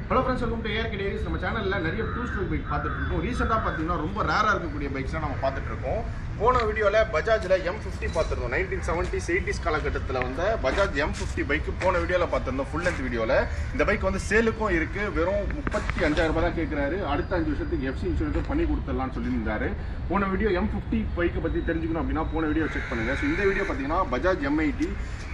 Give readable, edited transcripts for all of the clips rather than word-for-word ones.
Hello friends, welcome to ARK Diaries. நம்ம சேனல்ல நிறைய 2-stroke பைக் பார்த்துட்டு இருக்கோம். ரீசெண்டா பாத்தீங்கன்னா ரொம்ப ரேரா இருக்கக்கூடிய பைக்ஸ் நம்ம பார்த்துட்டு இருக்கோம். போன வீடியோல பஜாஜ்ல M50 பார்த்திருந்தோம். 1970s 80s காலகட்டத்துல வந்த பஜாஜ் M50 பைக் போன வீடியோல பார்த்திருந்தோம். ஃபுல் லென்த் வீடியோல இந்த பைக் வந்து சேலுக்கும் இருக்கு. வெறும் 35000 ரூபாய் தான் கேக்குறாரு. அடுத்த 5 வருஷத்துக்கு FC இன்சூரன்ஸ் பண்ணி கொடுத்துடலாம்னு சொல்லியிருந்தாரு. போன வீடியோ M50 பைக் பத்தி தெரிஞ்சுக்கணும் அப்படின்னா போன வீடியோ செக் பண்ணுங்க. ஸோ இந்த வீடியோ பார்த்தீங்கன்னா பஜாஜ் M80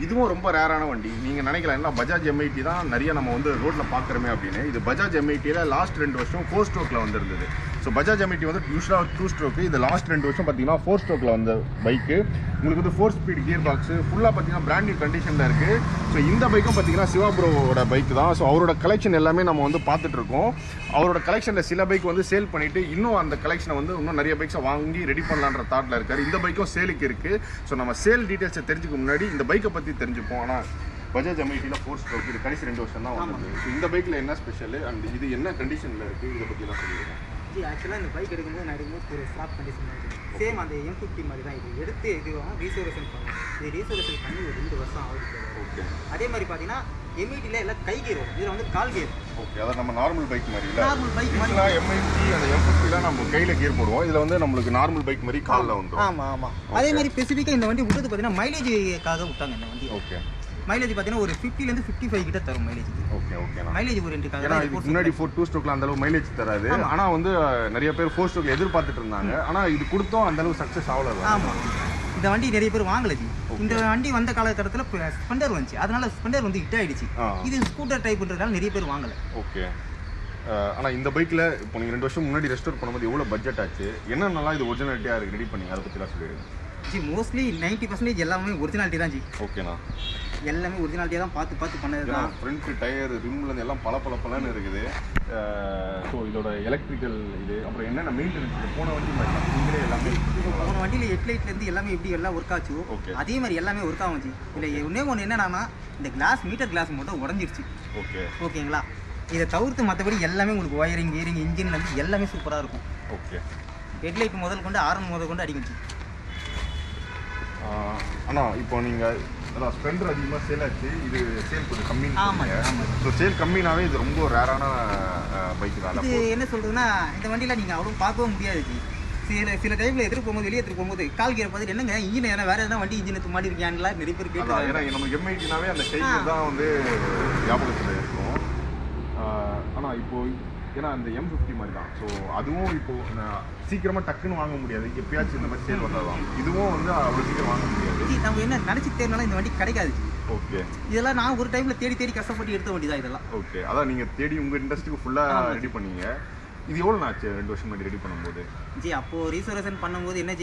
இதுவும் ரொம்ப ரேரான வண்டி. நீங்கள் நினைக்கலாம் என்ன பஜாஜ் M80 தான் நிறைய நம்ம வந்து ரோட்டில் பார்க்குறோமே அப்படின்னு. இது பஜாஜ் M80ல லாஸ்ட் 2 வருஷம் 4 ஸ்ட்ரோக்கில் வந்துருந்தது. ஸோ பஜாஜ் M80 வந்து யூஸ்வலாக 2 ஸ்ட்ரோக்கு. இது லாஸ்ட் 2 வருஷம் பார்த்தீங்கன்னா 4 ஸ்ட்ரோக்கில் வந்த பைக்கு. உங்களுக்கு வந்து 4 ஸ்பீட் கியர் பாக்ஸு ஃபுல்லாக பார்த்தீங்கன்னா பிராண்ட் நியூ கண்டிஷனில் இருக்குது. ஸோ இந்த பைக்கும் பார்த்தீங்கன்னா சிவா ப்ரோவோட பைக் தான். ஸோ அவரோட கலெக்ஷன் எல்லாமே நம்ம வந்து பார்த்துட்டு இருக்கோம். அவரோட கலெக்ஷனில் சில பைக் வந்து சேல் பண்ணிவிட்டு இன்னும் அந்த கலெக்ஷனை வந்து இன்னும் நிறைய பைக்ஸை வாங்கி ரெடி பண்ணலான்ற தாட்டில் இருக்காரு. இந்த பைக்கும் சேலுக்கு இருக்குது. ஸோ நம்ம சேல் டீட்டெயில்ஸை தெரிஞ்சுக்க முன்னாடி இந்த பைக்கை பற்றி தெரிஞ்சுப்போம். ஆனால் பஜாஜ் M80ல 4 ஸ்ட்ரோக் இது கடைசி 2 வருஷம் தான் வந்தது. ஸோ இந்த பைக்கில் என்ன ஸ்பெஷல் அண்ட் இது என்ன கண்டிஷனில் இருக்குது இதை பற்றிலாம் சொல்லிடுறேன். ஆக்சுவலாக இந்த பைக் எடுக்கும்போது நான் எடுக்கும்போது ஒரு ஸ்டாப் கண்டிஷன் இருக்குது. சேம் அந்த M50 மாதிரி தான் இது எடுத்து இதுவாக ரீசர்வேஷன் பண்ணுவோம். இது ரீசர்வேஷன் பண்ணி ஒரு 2 வருஷம் ஆகுது. ஓகே. அதே மாதிரி பார்த்தீங்கன்னா M80ல எல்லாம் கை கேர் வரும். இதில் வந்து கால் கேர். ஓகே. அதாவது நம்ம நார்மல் பைக் மாதிரி இல்லை. நார்மல் பைக் மாதிரி M80 அந்த M50ல நம்ம கையில் கீர் போடுவோம். இதில் வந்து நம்மளுக்கு நார்மல் பைக் மாதிரி காலில் வந்துடும். ஆமாம் ஆமாம். அதே மாதிரி ஸ்பெசிஃபிக்காக இந்த வண்டி விட்டது பார்த்தீங்கன்னா மைலேஜுக்காக விட்டாங்க இந்த வண்டி. ஓகே. மைலேஜ் பார்த்தீங்கன்னா ஒரு 50லேருந்து 55 கிட்ட தரும் மைலேஜ். Okay okay. மைலேஜ் ஒரு 2 ஏன்னா இதுக்கு முன்னாடி 2 ஸ்ட்ரோக்ல அந்த அளவு மைலேஜ் தராது. ஆனால் வந்து நிறைய பேர் 4 ஸ்ட்ரோக்ல எதிர்பார்த்துட்டு இருந்தாங்க. ஆனால் இது கொடுத்தோம் அந்த அளவு சக்ஸஸ் ஆகல. ஆமாம். இந்த வண்டி நிறைய பேர் வாங்கல. இந்த வண்டி வந்த காலகட்டத்தில் ஸ்பெண்டர் வந்துச்சு. அதனால ஸ்பெண்டர் வந்து ஹிட் ஆயிடுச்சு. இது ஸ்கூட்டர் டைப்ன்றதால நிறைய பேர் வாங்கல. ஓகே. ஆனால் இந்த பைக்கில் இப்போ நீங்கள் 2 வருஷம் முன்னாடி ரெஸ்டோர் பண்ணும்போது எவ்வளோ பட்ஜெட் ஆச்சு, என்னென்னலாம் இது ஒரிஜினாலிட்டியாக இருக்குது ரெடி பண்ணி அதை பற்றிலாம் சொல்லிடுங்க. மோஸ்ட்லி 90% எல்லாமே ஒரிஜினாலிட்டி தான். ஓகேண்ணா. எல்லாமே ஒரிஜினாலிட்டியாக தான் பார்த்து பண்ணது தான். ஃப்ரண்ட் டயர் ரிம்லேருந்து எல்லாம் பலன்னு இருக்குது. ஸோ இதோட எலக்ட்ரிக்கல் இது அப்புறம் என்னென்ன மெயின்டெனன்ஸ் போன வண்டி மாதிரி எல்லாமே போன வண்டியில் ஹெட்லைட்லேருந்து எல்லாமே எப்படி எல்லாம் ஒர்க் ஆச்சு அதே மாதிரி எல்லாமே ஒர்க் ஆகுச்சு. இல்லை ஒன்று என்னன்னா இந்த கிளாஸ் மீட்டர் கிளாஸ் மட்டும் உடஞ்சிருச்சு. ஓகே ஓகேங்களா. இதை தவிர்த்து மற்றபடி எல்லாமே உங்களுக்கு ஒயரிங் கீரிங் இன்ஜின்லேருந்து எல்லாமே சூப்பராக இருக்கும். ஓகே. ஹெட்லைட் முதல் கொண்டு ஆரன் முதல் கொண்டு அடிக்குச்சு. ஆனால் இப்போ நீங்கள் அதான் ஸ்பெண்டர் அதிகமாக சேல் ஆச்சு. இது சேல் கொஞ்சம் கம்மி. ஆமாம். ஸோ சேல் கம்மினாவே இது ரொம்ப ரேரான பைக் தான். இது என்ன சொல்கிறதுன்னா இந்த வண்டியில் நீங்கள் அவ்வளோ பார்க்கவும் முடியாது. சில டைமில் வெளியே எடுத்து போகும்போது கால் கீரை பார்த்துட்டு என்னங்க இன்ஜின் ஏன்னா வேறு எதனா வண்டி இன்ஜின் மாடி இருக்கியான்ல நிறைய பேர் கேட்கலாம். ஏன்னா நம்ம M80னாவே அந்த கைக்கு தான் வந்து ஞாபகத்தில் இருக்கும். ஆனால் இப்போ ஏன்னா அந்த M50 மாதிரி தான். ஸோ அதுவும் இப்போது சீக்கிரமாக டக்குன்னு வாங்க முடியாது. எப்பயாச்சும் இந்த மாதிரி சேல் வந்தாதான். இதுவும் வந்து அவ்வளோ சீக்கிரம் வாங்க முடியாது. நம்ம என்ன நினச்சி தேர்னாலும் இந்த வண்டி கிடைக்காது. ஓகே. இதெல்லாம் நான் ஒரு டைமில் தேடி கஷ்டப்பட்டு எடுத்த வண்டி தான் இதெல்லாம். ஓகே. அதான் நீங்கள் தேடி உங்கள் இண்டஸ்ட்ரிக்கு ஃபுல்லாக ரெடி பண்ணீங்க. இது எவ்வளோ ஆச்சு 2 வருஷம் முன்னாடி ரெடி பண்ணும்போது? அப்போது ரீசர்வேஷன் பண்ணும்போது என்ன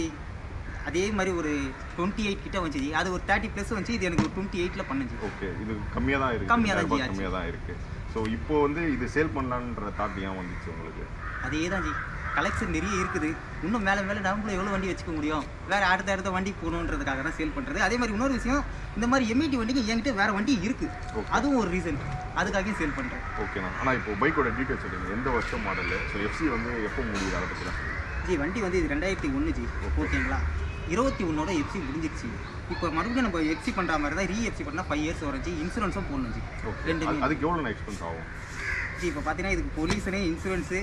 அதே மாதிரி ஒரு 28 கிட்ட வந்துச்சு. அது ஒரு 30+ வந்துச்சு. இது எனக்கு ஒரு 28ல் பண்ணுச்சு. ஓகே. இது கம்மியாக தான் இருக்குது. கம்மியாக தான் இருக்குது. ஸோ இப்போ வந்து இது சேல் பண்ணலான்ற தாட் ஏன் வந்துச்சு உங்களுக்கு? அதே தான் கலெக்ஷன் நிறைய இருக்குது. இன்னும் மேலே நம்மளும் எவ்வளோ வண்டி வச்சுக்க முடியும். வேறு அடுத்த வண்டி போகணுன்றதுக்காக தான் சேல் பண்ணுறது. அதே மாதிரி இன்னொரு விஷயம் இந்த மாதிரி M80 வண்டிக்கு என்கிட்ட வேறு வண்டி இருக்குது. அதுவும் ஒரு ரீசன். அதுக்காக சேல் பண்ணுறேன். ஓகேண்ணா. ஆனால் இப்போ பைக்கோட டீட்டெயில்ஸ் சொல்லுங்கள். எந்த வருஷம் மாடலு? ஸோ FC வந்து எப்போ முடியுது அதை பற்றி தான் வண்டி வந்து இது 2001 ஓகேங்களா. 21ஓட FC முடிஞ்சிருச்சு. இப்போ மறுபடியும் நம்ம FC பண்ணுற மாதிரி தான் FC பண்ணால் 5 இயர்ஸ் வரச்சு. இன்சூரன்ஸும் போடணும். ரெண்டுமே. அதுக்கு எவ்வளோ எக்ஸ்பென்ஸ் ஆகும்? இப்போ பார்த்தீங்கன்னா இதுக்கு பொல்யூஷனு இன்சூரன்ஸு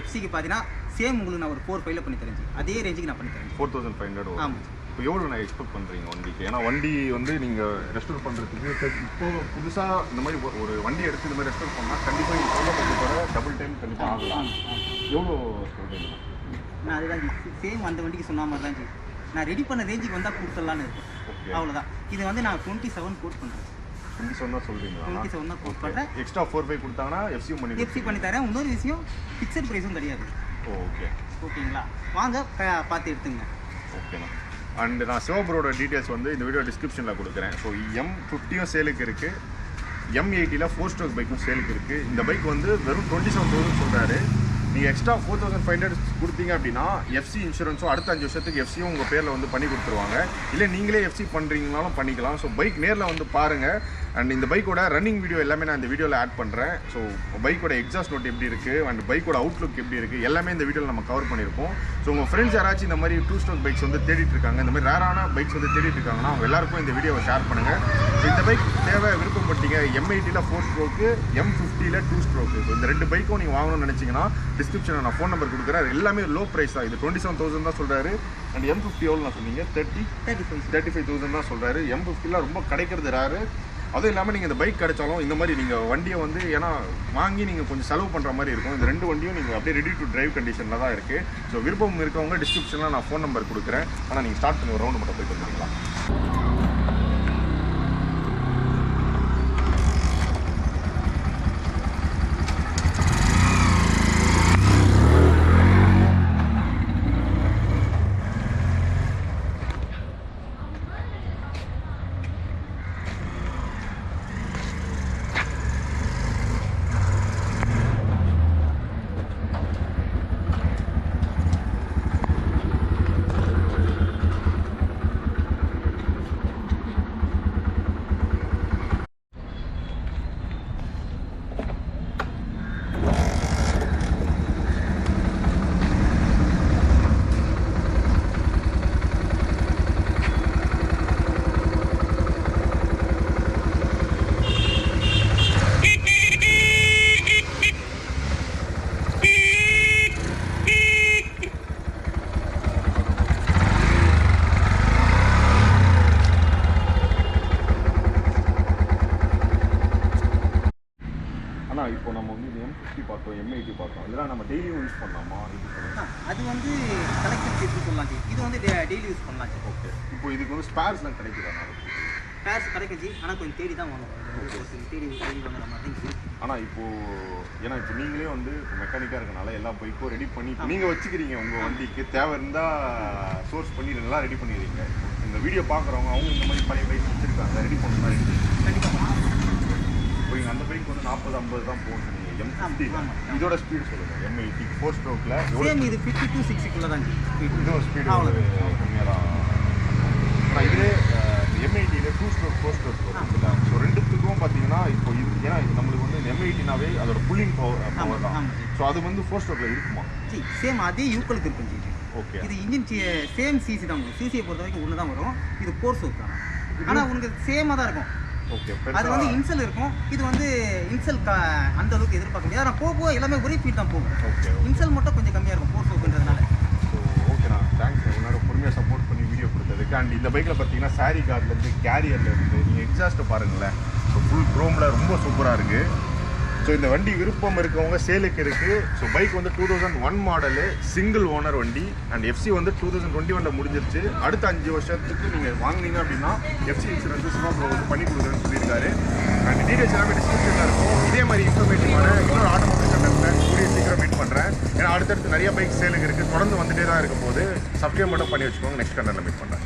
FCக்கு பார்த்தீங்கன்னா சேம் உங்களுக்கு நான் ஒரு 4-5ல் பண்ணி தரேன். அதே ரேஞ்சுக்கு நான் பண்ணி தரேன். 4500. ஆமாம். இப்போ எவ்வளோ நான் எக்ஸ்பெக்ட் பண்ணுறீங்க வண்டிக்கு? ஏன்னா வண்டி வந்து நீங்கள் ரெஸ்டோர் பண்ணுறதுக்கு இப்போ புதுசாக இந்த மாதிரி ஒரு வண்டி எடுத்து இந்த மாதிரி ரெஸ்டோர் பண்ணால் கண்டிப்பாக எவ்வளோ கொஞ்சம் டபுள் டைம் கண்டிப்பாக ஆகலாம். எவ்வளோ சொல்கிறீங்க? நான் அதுதான் சேம் அந்த வண்டிக்கு சொன்ன மாதிரி தான் நான் ரெடி பண்ண ரேஞ்சுக்கு வந்தால் கொடுத்துடலான்னு இருக்கேன். அவ்வளோதான். இது வந்து நான் 27 கோட் பண்ணுறேன். 27 தான் சொல்கிறீங்களா? 27 தான் கோட் பண்ணுறேன். எக்ஸ்ட்ரா 4-5 கொடுத்தாங்கன்னா FC பண்ணி தரேன். இன்னொரு விஷயம் ஃபிக்ஸட் ப்ரைஸும் கிடையாது. ஓகே. ஓகேங்களா. வாங்க பார்த்து எடுத்துங்க. ஓகேண்ணா. அண்ட் நான் சிவபுரோட டீட்டெயில்ஸ் வந்து இந்த வீடியோ டிஸ்கிரிப்ஷனில் கொடுக்குறேன். ஸோ M50யும் சேலுக்கு இருக்குது. M80ல 4 ஸ்ட்ரோக் பைக்கும் சேலுக்கு இருக்குது. இந்த பைக் வந்து வெறும் 27,000 சொல்கிறாரு. நீங்கள் எக்ஸ்ட்ரா 4500 கொடுத்தீங்க அப்படின்னா FC இன்சூரன்ஸும் அடுத்த 5 வருஷத்துக்கு FCயும் உங்கள் பேரில் வந்து பண்ணி கொடுத்துருவாங்க. இல்லை நீங்களே FC பண்ணுறீங்கனாலும் பண்ணிக்கலாம். ஸோ பைக் நேரில் வந்து பாருங்கள். அண்ட் இந்த பைக்கோட ரன்னிங் வீடியோ எல்லாமே நான் இந்த வீடியோவில் ஆட் பண்ணுறேன். ஸோ பைக்கோட எக்ஸாஸ்ட் நோட் எப்படி இருக்குது அண்ட் பைக்கோட அவுட்லுக் எப்படி இருக்குது எல்லாமே இந்த வீடியோவில் நம்ம கவர் பண்ணியிருப்போம். ஸோ உங்கள் ஃப்ரெண்ட்ஸ் யாராச்சும் இந்த மாதிரி 2 ஸ்ட்ரோக் பைக்ஸ் வந்து தேடிட்டு இருக்காங்க, இந்த மாதிரி ரேரான பைக்ஸ் வந்து தேடிட்டு இருக்காங்கன்னா அவங்க எல்லாருக்கும் இந்த வீடியோவை ஷேர் பண்ணுங்கள். ஸோ இந்த பைக் தேவை விருப்பப்பட்டீங்க, M80ல் 4 ஸ்ட்ரோக்கு, M50ல் 2 ஸ்ட்ரோக்கு. ஸோ இந்த 2 பைக்கும் நீங்கள் வாங்கணும்னு நினச்சிங்கன்னா டிஸ்கிரிப்ஷனில் நான் ஃபோன் நம்பர் கொடுக்குறேன். அது எல்லாமே லோ ப்ரைஸ் தான். இது 27,000 தான் சொல்கிறாரு. அண்ட் M50 எவ்வளோ நான் சொன்னீங்க? 35,000 தான் சொல்கிறாரு. M50லாம் ரொம்ப கிடைக்கிறது ரேரு. அதுவும் இல்லாமல் நீங்கள் இந்த பைக் கிடைச்சாலும் இந்த மாதிரி நீங்கள் வண்டியை வந்து ஏன்னா வாங்கி நீங்கள் கொஞ்சம் செலவு பண்ணுற மாதிரி இருக்கும். இந்த 2 வண்டியும் நீங்கள் அப்படியே ரெடி டு டிரைவ் கண்டிஷனில் தான் இருக்குது. ஸோ விருப்பம் இருக்கவங்க டிஸ்கிரிப்ஷனில் நான் ஃபோன் நம்பர் கொடுக்குறேன். ஆனால் நீங்கள் ஸ்டார்ட் பண்ணி ஒரு ரவுண்டு மட்டும் போய் வந்துருங்களா. இப்போ நம்ம வந்து M50 பார்த்தோம், M80 பார்த்தோம். இதெல்லாம் நம்ம டெய்லியும் யூஸ் பண்ணலாமா? அது வந்து கலெக்ஷன் எப்படி சொல்லலாம். இது வந்து டெய்லி யூஸ் பண்ணலாம். ஓகே. இப்போ இதுக்கு வந்து ஸ்பேர்ஸ்லாம் கிடைக்குதா? ஸ்பேர்ஸ் கிடைக்குது, ஆனால் கொஞ்சம் தேடி தான் வாங்கணும். தேடி வாங்குற மாதிரி இருக்குது. ஆனால் ஏன்னா இப்போ நீங்களே வந்து மெக்கானிக்காக இருக்கனால எல்லா பைக்கும் ரெடி பண்ணி நீங்கள் வச்சுக்கிறீங்க. உங்கள் வண்டிக்கு தேவை இருந்தால் சோர்ஸ் பண்ணி நல்லா ரெடி பண்ணிடுறீங்க. இந்த வீடியோ பார்க்குறவங்க அவங்க இந்த மாதிரி பழைய பைக் வச்சுருக்காங்க, ரெடி பண்ண மாதிரி கண்டிப்பாக. இப்போ நீங்கள் அந்த பைக் வந்து 40-50 தான் போகணும். M50 இதோட ஸ்பீடு சொல்லுங்கள். M80 4 ஸ்ட்ரோக்கில் இது 50 to 60 தான் இதோட ஸ்பீடு கம்மியாக தான். ஆனால் இதே M80ல 2 ஸ்ட்ரோக் 4 ஸ்ட்ரோக் இருக்குல்ல. ஸோ ரெண்டுத்துக்கும் பார்த்தீங்கன்னா இப்போ இது ஏன்னா நம்மளுக்கு வந்து M80நாவே அதோட புல்லிங் பவர் தான். ஸோ அது வந்து 4 ஸ்ட்ரோக்கில் இருக்குமா? சேம் அதே யூக்கலுக்கு இருக்கும். ஓகே. இது இன்ஜின் சேம் சிசி தான் வரும். சிசியை பொறுத்த வரைக்கும் ஒன்று தான் வரும். இது 4 ஸ்ட்ரோக் தான். ஆனால் உங்களுக்கு சேமாக தான் இருக்கும். ஓகே. அது வந்து இன்சல் இருக்கும். இது வந்து இன்சல் அந்த அளவுக்கு எதிர்பார்க்க முடியாது. ஆனால் போக எல்லாமே ஒரே ஃபீட் தான் போகும். ஓகே. இன்சல் மட்டும் கொஞ்சம் கம்மியாக இருக்கும் 4 ஸ்ட்ரோக்ன்றதுனால. ஸோ ஓகேண்ணா, தேங்க்ஸ் உங்களோட பொறுமையாக சப்போர்ட் பண்ணி வீடியோ கொடுத்ததுக்கு. அண்ட் இந்த பைக்கில் பார்த்தீங்கன்னா சாரி கார்ட்லேருந்து கேரியர்லேருந்து நீங்கள் எக்ஸாஸ்ட்டை பாருங்களேன். ஸோ ஃபுல் க்ரோமில் ரொம்ப சூப்பராக இருக்குது. ஸோ இந்த வண்டி விருப்பம் இருக்கவங்க சேலுக்கு இருக்குது. ஸோ பைக் வந்து 2001 மாடலு, சிங்கிள் ஓனர் வண்டி. அண்ட் FC வந்து 2021 முடிஞ்சிருச்சு. அடுத்த 5 வருஷத்துக்கு நீங்கள் வாங்கினீங்க அப்படின்னா FC இன்சூரன்ஸ் சிவா ப்ரோ வந்து பண்ணி கொடுக்குறேன்னு சொல்லியிருக்காரு. அண்ட் டீடைல்ஸ் எல்லாமே டிஸ்கிரிப்ஷனில் இருக்கும். இதே மாதிரி இன்ஃபர்மேட்டிவான இன்னொரு ஆட்டோமொபைல் கண்டென்ட்டில் கூடிய சீக்கிரம் மீட் பண்ணுறேன். ஏன்னா அடுத்தடுத்து நிறைய பைக் சேலுக்கு இருக்குது. தொடர்ந்து வந்துட்டே தான் இருக்கும் போது சப்ஸ்கிரைப் மட்டும் பண்ணி வச்சுக்கோங்க. நெக்ஸ்ட் கண்டென்ட்டில் மீட் பண்ணுறேன்.